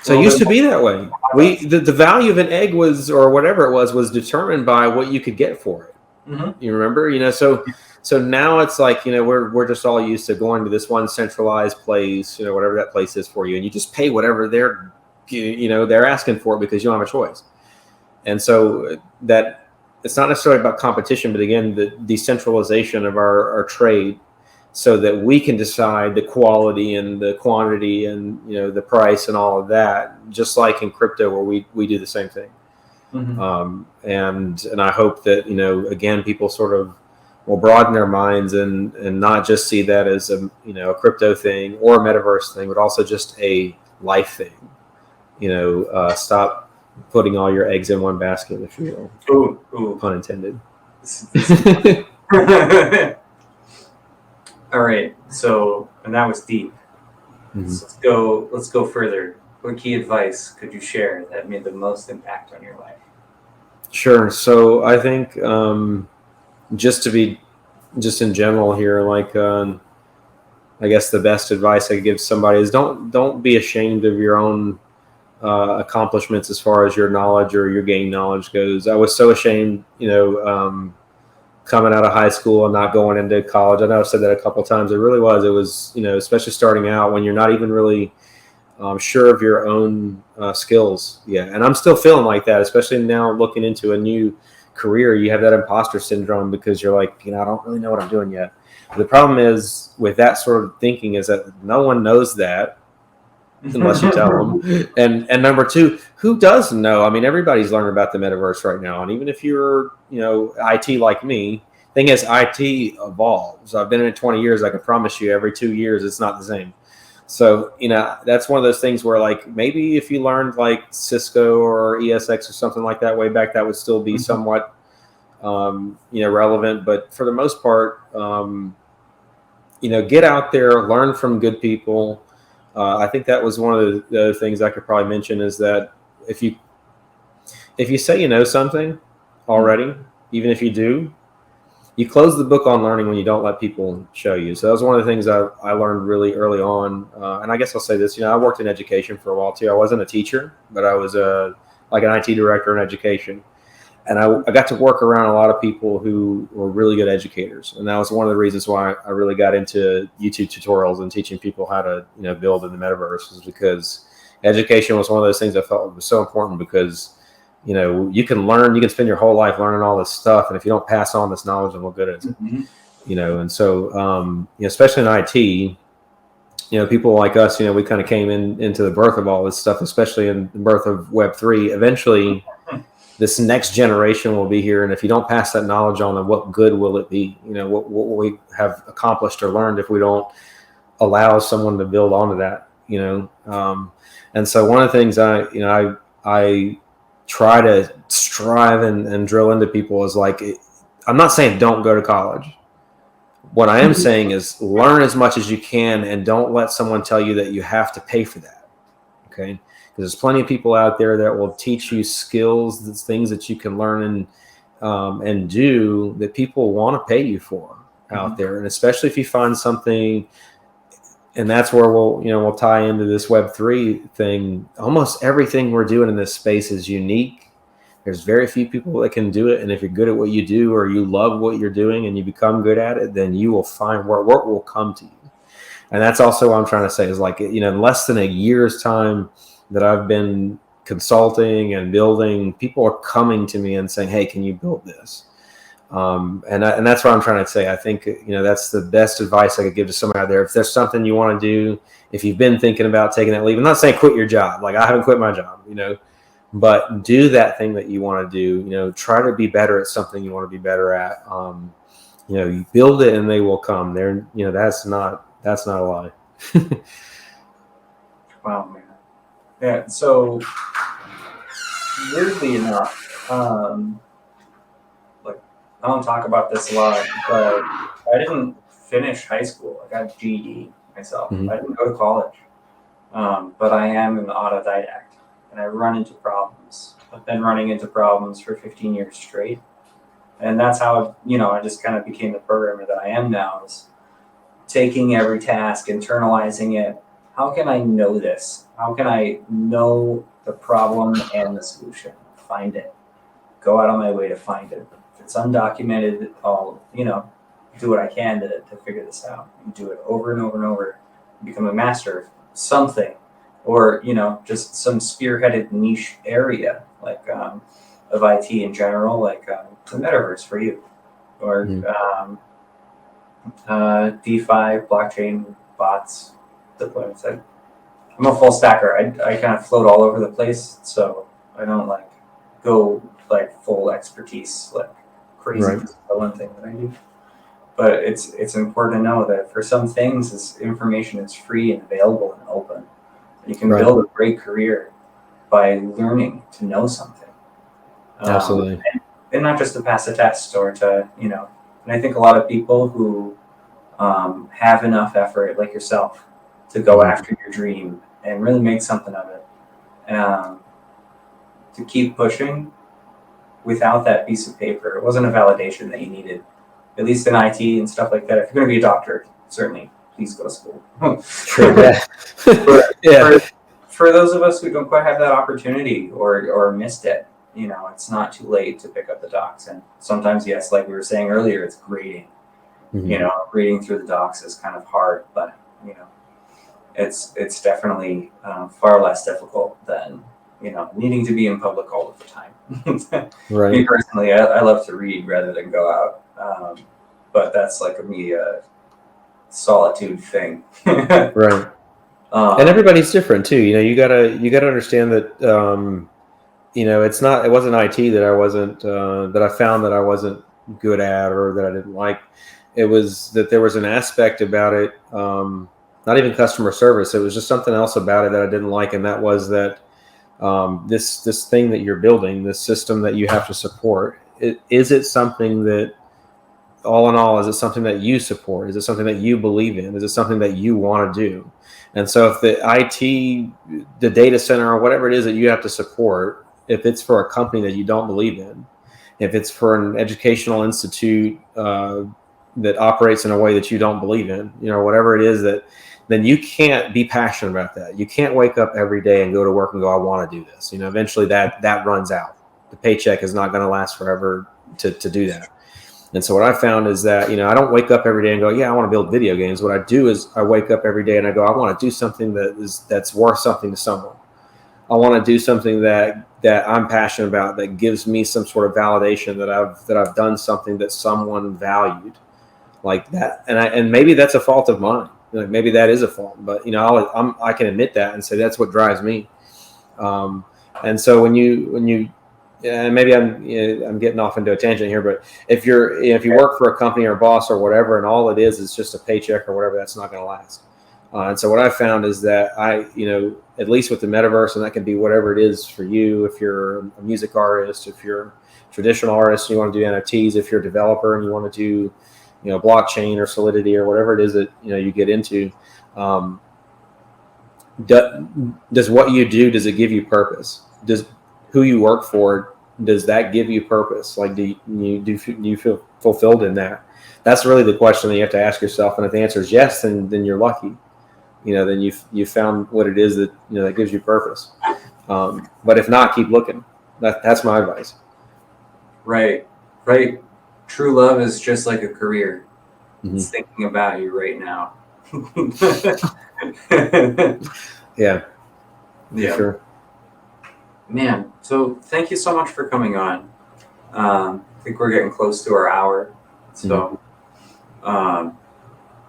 So it used to be that way. The value of an egg was, or whatever it was determined by what you could get for it. You remember, so now it's like, we're just all used to going to this one centralized place, whatever that place is for you, and you just pay whatever they're they're asking for it because you don't have a choice. And so that it's not necessarily about competition, but again, the decentralization of our trade, so that we can decide the quality and the quantity and the price and all of that, just like in crypto where we do the same thing. And I hope that again, people sort of will broaden their minds and not just see that as a crypto thing or a metaverse thing, but also just a life thing. Stop putting all your eggs in one basket, if you will. Ooh. Pun intended. All right. So, and that was deep. So let's go further. What key advice could you share that made the most impact on your life? Sure. So I think just in general here, like I guess the best advice I could give somebody is don't be ashamed of your own accomplishments as far as your knowledge or your gain knowledge goes. I was so ashamed, coming out of high school and not going into college. I know I've said that a couple of times. It was, especially starting out when you're not even really sure of your own skills. Yeah. And I'm still feeling like that, especially now looking into a new career. You have that imposter syndrome because you're like, I don't really know what I'm doing yet. The problem is with that sort of thinking is that no one knows that unless you tell them. And number two, who does know? I mean, everybody's learning about the metaverse right now. And even if you're, IT like me, thing is IT evolves. I've been in it 20 years. I can promise you every 2 years, it's not the same. So, that's one of those things where like, maybe if you learned like Cisco or ESX or something like that way back, that would still be somewhat, relevant. But for the most part, get out there, learn from good people. I think that was one of the other things I could probably mention is that if you say you know something already, even if you do, you close the book on learning when you don't let people show you. So that was one of the things I learned really early on. And I guess I'll say this, I worked in education for a while too. I wasn't a teacher, but I was like an IT director in education. And I got to work around a lot of people who were really good educators. And that was one of the reasons why I really got into YouTube tutorials and teaching people how to, build in the metaverse, was because education was one of those things I felt was so important because, you can learn, you can spend your whole life learning all this stuff. And if you don't pass on this knowledge, then what good is it? And so, especially in IT, people like us, we kind of came into the birth of all this stuff, especially in the birth of Web3. Eventually, this next generation will be here, and if you don't pass that knowledge on, then what good will it be? What will we have accomplished or learned if we don't allow someone to build onto that? And so one of the things I try to strive and drill into people is like, I'm not saying don't go to college. What I am saying is learn as much as you can, and don't let someone tell you that you have to pay for that. Okay. There's plenty of people out there that will teach you skills, things that you can learn and do that people want to pay you for out there. And especially if you find something, and that's where we'll tie into this Web3 thing. Almost everything we're doing in this space is unique. There's very few people that can do it. And if you're good at what you do, or you love what you're doing and you become good at it, then you will find where work will come to you. And that's also what I'm trying to say is like, in less than a year's time that I've been consulting and building, people are coming to me and saying, hey, can you build this? And that's what I'm trying to say. I think, that's the best advice I could give to somebody out there. If there's something you want to do, if you've been thinking about taking that leave, I'm not saying quit your job. Like I haven't quit my job, but do that thing that you want to do, try to be better at something you want to be better at. You build it and they will come there. That's not a lie. Wow, man. Yeah. So weirdly enough, like I don't talk about this a lot, but I didn't finish high school. I got a GED myself. I didn't go to college, but I am an autodidact, and I run into problems. I've been running into problems for 15 years straight, and that's how I just kind of became the programmer that I am now. Is taking every task, internalizing it. How can I know this? How can I know the problem and the solution? Find it. Go out on my way to find it. If it's undocumented, I'll, do what I can to figure this out. And do it over and over and over. Become a master of something. or just some spearheaded niche area like of IT in general, like the metaverse for you, or DeFi, blockchain, bots, deployments. I'm a full stacker. I kind of float all over the place, so I don't like go like full expertise like crazy for one thing that I do. But it's important to know that for some things, this information is free and available and open. You can build a great career by learning to know something. Absolutely. And not just to pass a test or to, and I think a lot of people who have enough effort, like yourself, to go after your dream and really make something of it, to keep pushing without that piece of paper. It wasn't a validation that you needed, at least in IT and stuff like that. If you're going to be a doctor, certainly please go to school. Sure, yeah. For those of us who don't quite have that opportunity or missed it, it's not too late to pick up the docs. And sometimes, yes, like we were saying earlier, it's grading. Reading through the docs is kind of hard, but it's definitely far less difficult than needing to be in public all of the time. Right. Me personally, I love to read rather than go out, but that's like a solitude thing. Right. And everybody's different too. You gotta understand that it wasn't IT that I wasn't that I found that I wasn't good at or that I didn't like. It was that there was an aspect about it, not even customer service. It was just something else about it that I didn't like, and that was that this thing that you're building, this system that you have to support, is it something that, all in all, is it something that you support? Is it something that you believe in? Is it something that you want to do? And so if the IT, the data center, or whatever it is that you have to support, if it's for a company that you don't believe in, if it's for an educational institute that operates in a way that you don't believe in, whatever it is, then you can't be passionate about that. You can't wake up every day and go to work and go, I want to do this. Eventually that runs out. The paycheck is not going to last forever to do that. And so what I found is that, I don't wake up every day and go, yeah, I want to build video games. What I do is I wake up every day and I go, I want to do something that's worth something to someone. I want to do something that I'm passionate about, that gives me some sort of validation that I've done something that someone valued like that. And maybe that's a fault of mine. Maybe that is a fault, but I can admit that and say that's what drives me. And so when you maybe I'm getting off into a tangent here, but if you work for a company or a boss or whatever, and all it is just a paycheck or whatever, that's not going to last. And so what I found is that at least with the metaverse, and that can be whatever it is for you, if you're a music artist, if you're a traditional artist and you want to do NFTs, if you're a developer and you want to do blockchain or Solidity or whatever it is that you get into, does what you do, does it give you purpose? Does who you work for, does that give you purpose? Like, do you feel fulfilled in that? That's really the question that you have to ask yourself. And if the answer is yes, then you're lucky. Then you found what it is that that gives you purpose. But if not, keep looking. That's my advice. Right. True love is just like a career. It's thinking about you right now. Yeah. Sure. Man, so thank you so much for coming on. I think we're getting close to our hour. So,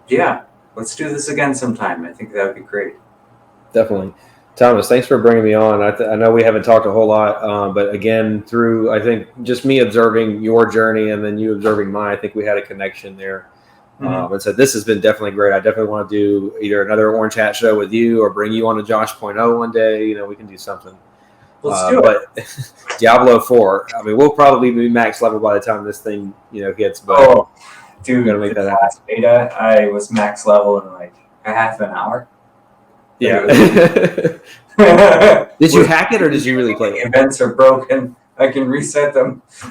yeah, let's do this again sometime. I think that would be great. Definitely. Thomas, thanks for bringing me on. I know we haven't talked a whole lot, but again, through, I think, just me observing your journey and then you observing mine, I think we had a connection there. And so this has been definitely great. I definitely want to do either another Orange Hat show with you or bring you on to Josh.0 one day. We can do something. Let's do it. But Diablo 4, I mean, we'll probably be max level by the time this thing, hits. But dude, we're gonna make that happen. Last beta, I was max level in like a half an hour. Yeah. Did you hack it or did you really play it? Events are broken. I can reset them. So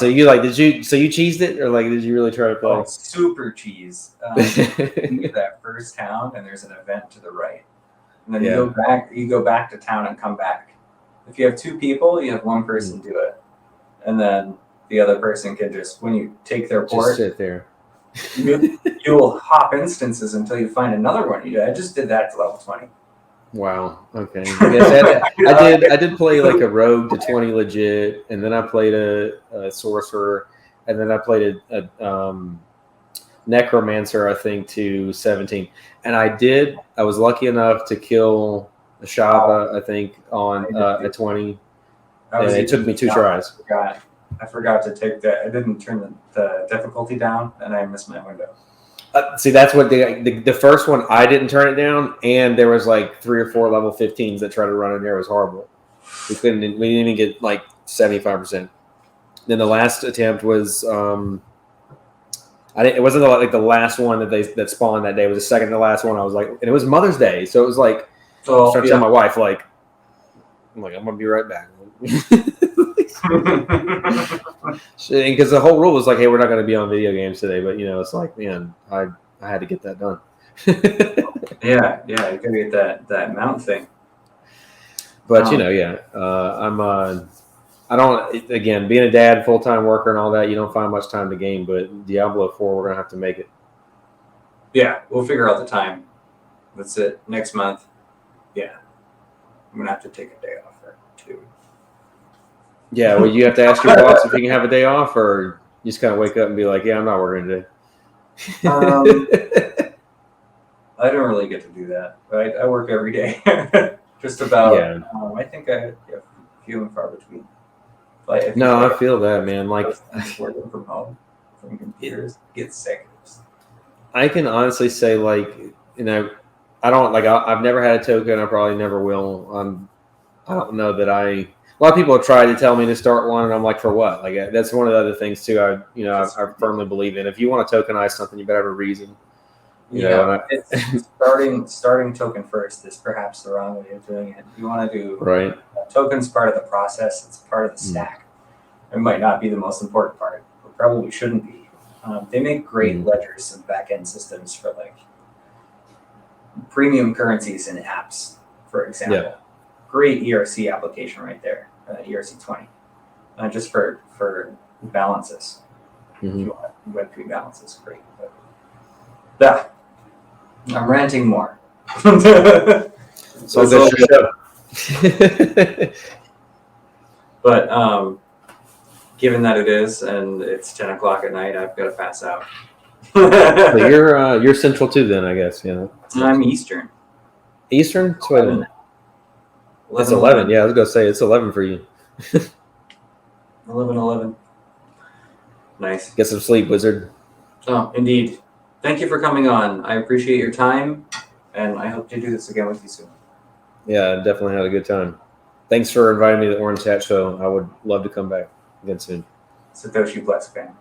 you cheesed it, or did you really try to play? Oh, super cheese. You get that first town, and there's an event to the right, and then you go back to town and come back. If you have two people, you have one person do it, and then the other person can just, when you take their port, just sit there. You'll hop instances until you find another one. I just did that to level 20. Wow. Okay. Yes, I did play like a rogue to 20 legit, and then I played a sorcerer, and then I played a necromancer, I think, to 17. And I was lucky enough to kill a Shava, I think, on a 20. And it took me 2 tries. I forgot to take that. I didn't turn the difficulty down, and I missed my window. See, that's what the first one, I didn't turn it down, and there was like 3 or 4 level 15s that tried to run in there. It was horrible. We didn't even get like 75%. Then the last attempt was it wasn't like the last one that spawned that day. It was the second to last one. I was like, and it was Mother's Day, so it was like, I was trying to tell my wife, like, I'm gonna be right back. Because the whole rule was like, hey, we're not going to be on video games today, but it's like, man, I had to get that done. yeah, you gotta get that mount thing. But I don't. Again, being a dad, full-time worker, and all that, you don't find much time to game. But Diablo 4, we're gonna have to make it. Yeah, we'll figure out the time. That's it. Next month. Yeah, I'm gonna have to take a day off or 2. Yeah, well, you have to ask your boss if you can have a day off, or you just kind of wake up and be like, yeah, I'm not working today. I don't really get to do that. I work every day. Just about. Yeah. I think I have few and far between. Like, I feel that, man. Like, working from home, from computers, get sick. I can honestly say, like, I don't, like, I've never had a token. I probably never will. I don't know that a lot of people have tried to tell me to start one, and I'm like, for what? Like, that's one of the other things too. I firmly believe in. If you want to tokenize something, you better have a reason. Starting token first is perhaps the wrong way of doing it. You want to do right. Tokens part of the process. It's part of the stack. It might not be the most important part. It probably shouldn't be. They make great ledgers and back-end systems for like premium currencies and apps, for example. Yeah. Great ERC application right there, ERC 20, just for balances. If you want Web3 balances, great. But, I'm ranting more. So that's your show. But given that it is, and it's 10 o'clock at night, I've got to pass out. But you're Central too, then, I guess. I'm Eastern. Eastern? So wait a minute. It's 11. Yeah, I was gonna say it's 11 for you. 11. Nice. Get some sleep, wizard. Oh, indeed. Thank you for coming on. I appreciate your time, and I hope to do this again with you soon. Yeah, I definitely had a good time. Thanks for inviting me to the Orange Hat Show. I would love to come back again soon. Satoshi Bless fan.